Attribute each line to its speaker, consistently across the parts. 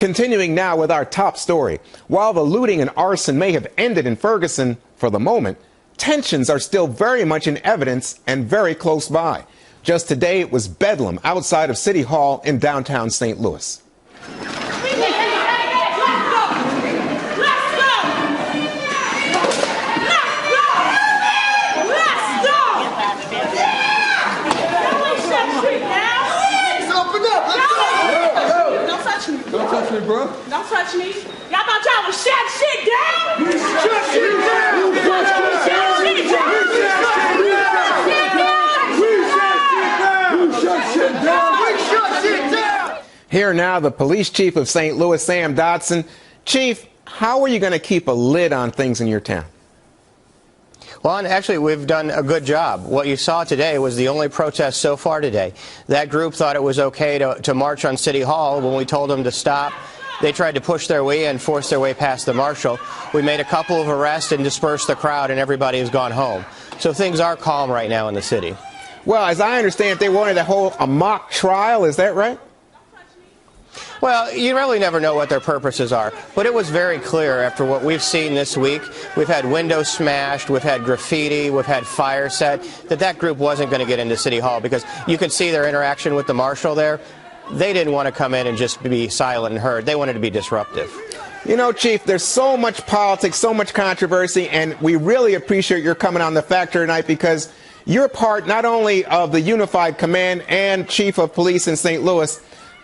Speaker 1: Continuing now with our top story. While the looting and arson may have ended in Ferguson for the moment, tensions are still very much in evidence and very close by. Just today, it was bedlam outside of City Hall in downtown St. Louis.
Speaker 2: Don't touch me, bro.
Speaker 3: Don't touch me. Y'all thought y'all was shut shit down?
Speaker 2: We shut shit down. We shut shit down. We shut shit down. We shut shit down.
Speaker 1: Here now, the police chief of St. Louis, Sam Dodson. Chief, how are you going to keep a lid on things in your town?
Speaker 4: Well, and actually, we've done a good job. What you saw today was the only protest so far today. That group thought it was okay to march on City Hall. When we told them to stop, they tried to push their way in, force their way past the marshal. We made a couple of arrests and dispersed the crowd, and everybody has gone home. So things are calm right now in the city.
Speaker 1: Well, as I understand, they wanted to hold a mock trial. Is that right?
Speaker 4: Well, you really never know what their purposes are, but it was very clear after what we've seen this week. We've had windows smashed, we've had graffiti, we've had fire set, that group wasn't going to get into City Hall because you could see their interaction with the marshal there. They didn't want to come in and just be silent and heard. They wanted to be disruptive.
Speaker 1: You know, Chief, there's so much politics, so much controversy, and we really appreciate your coming on the Factor tonight because you're part not only of the Unified Command and Chief of Police in St. Louis,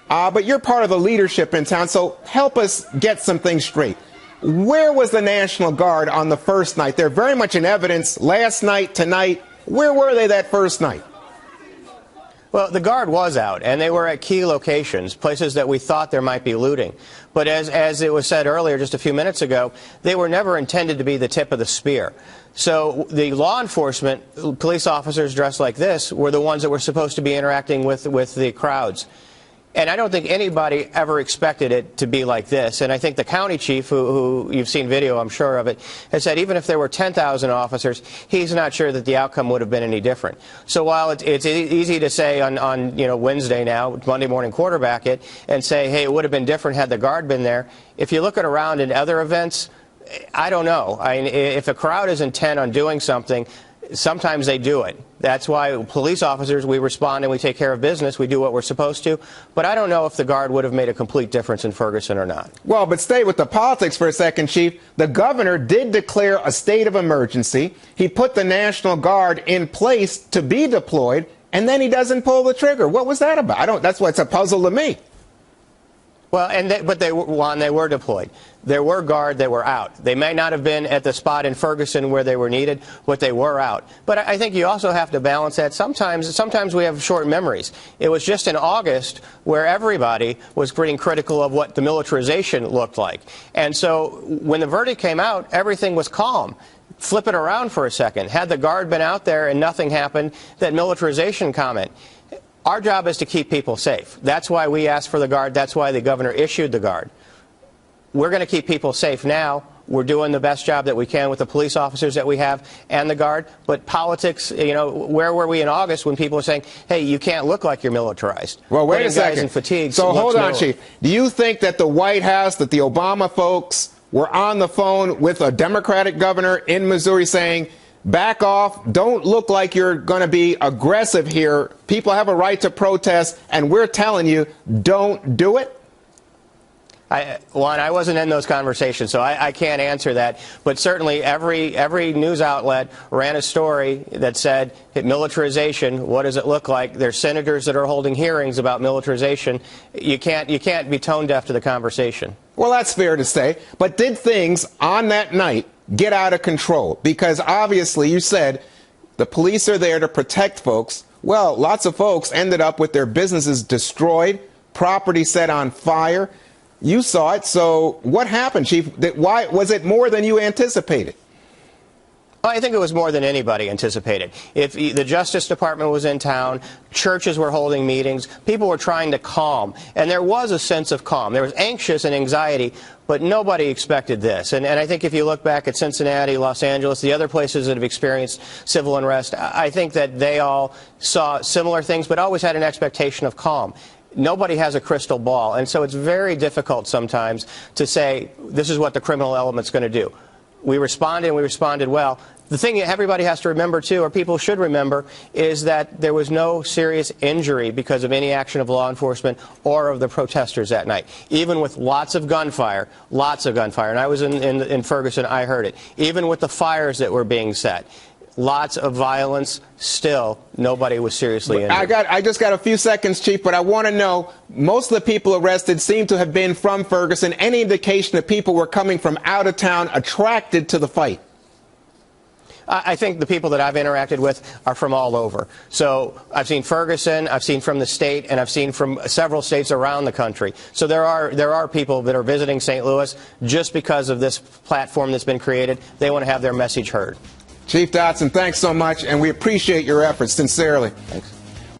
Speaker 1: but you're part of the leadership in town, so help us get some things straight. Where was the National Guard on the first night? They're very much in evidence last night, tonight. Where were they that first night?
Speaker 4: Well, the Guard was out, and they were at key locations, places that we thought there might be looting. But as it was said earlier, just a few minutes ago, they were never intended to be the tip of the spear. So the law enforcement, police officers dressed like this, were the ones that were supposed to be interacting with the crowds. And I don't think anybody ever expected it to be like this. And I think the county chief, who you've seen video, I'm sure of it, has said even if there were 10,000 officers, he's not sure that the outcome would have been any different. So while it's easy to say on Wednesday now, Monday morning quarterback it, and say, hey, it would have been different had the Guard been there, if you look at around in other events, I don't know. I mean, if a crowd is intent on doing something, sometimes they do it. That's why police officers, we respond and we take care of business. We do what we're supposed to. But I don't know if the Guard would have made a complete difference in Ferguson or not.
Speaker 1: Well, but stay with the politics for a second, Chief. The governor did declare a state of emergency. He put the National Guard in place to be deployed, and then he doesn't pull the trigger. What was that about? That's what's a puzzle to me.
Speaker 4: Well, but they were deployed. There were Guard that were out. They may not have been at the spot in Ferguson where they were needed, but they were out. But I think you also have to balance that. Sometimes we have short memories. It was just in August where everybody was pretty critical of what the militarization looked like. And so when the verdict came out, everything was calm. Flip it around for a second. Had the Guard been out there and nothing happened, that militarization comment. Our job is to keep people safe. That's why we asked for the Guard. That's why the governor issued the Guard. We're going to keep people safe now. We're doing the best job that we can with the police officers that we have and the Guard. But politics, where were we in August when people were saying, hey, you can't look like you're militarized?
Speaker 1: Well, wait a second.
Speaker 4: Guys in fatigues
Speaker 1: so hold on, Chief. Do you think that the White House, that the Obama folks were on the phone with a Democratic governor in Missouri saying, back off, don't look like you're going to be aggressive here. People have a right to protest, and we're telling you, don't do it?
Speaker 4: I wasn't in those conversations, so I can't answer that. But certainly every news outlet ran a story that said militarization, what does it look like? There's senators that are holding hearings about militarization. You can't be tone deaf to the conversation.
Speaker 1: Well, that's fair to say. But did things on that night get out of control? Because obviously you said the police are there to protect folks. Well, lots of folks ended up with their businesses destroyed, property set on fire. You saw it. So what happened, Chief? Why was it more than you anticipated?
Speaker 4: I think it was more than anybody anticipated. If the Justice Department was in town, churches were holding meetings, people were trying to calm, and there was a sense of calm. There was anxious and anxiety, but nobody expected this. And I think if you look back at Cincinnati, Los Angeles, the other places that have experienced civil unrest, I think that they all saw similar things, but always had an expectation of calm. Nobody has a crystal ball, and so it's very difficult sometimes to say this is what the criminal element's going to do. We responded, and we responded well. The thing that everybody has to remember, too, or people should remember, is that there was no serious injury because of any action of law enforcement or of the protesters that night. Even with lots of gunfire, and I was in Ferguson, I heard it. Even with the fires that were being set, lots of violence, still nobody was seriously injured.
Speaker 1: I just got a few seconds, Chief, but I want to know, most of the people arrested seem to have been from Ferguson. Any indication that people were coming from out of town attracted to the fight?
Speaker 4: I think the people that I've interacted with are from all over. So I've seen Ferguson, I've seen from the state, and I've seen from several states around the country. So there are people that are visiting St. Louis just because of this platform that's been created. They want to have their message heard.
Speaker 1: Chief Dotson, thanks so much, and we appreciate your efforts sincerely.
Speaker 4: Thanks.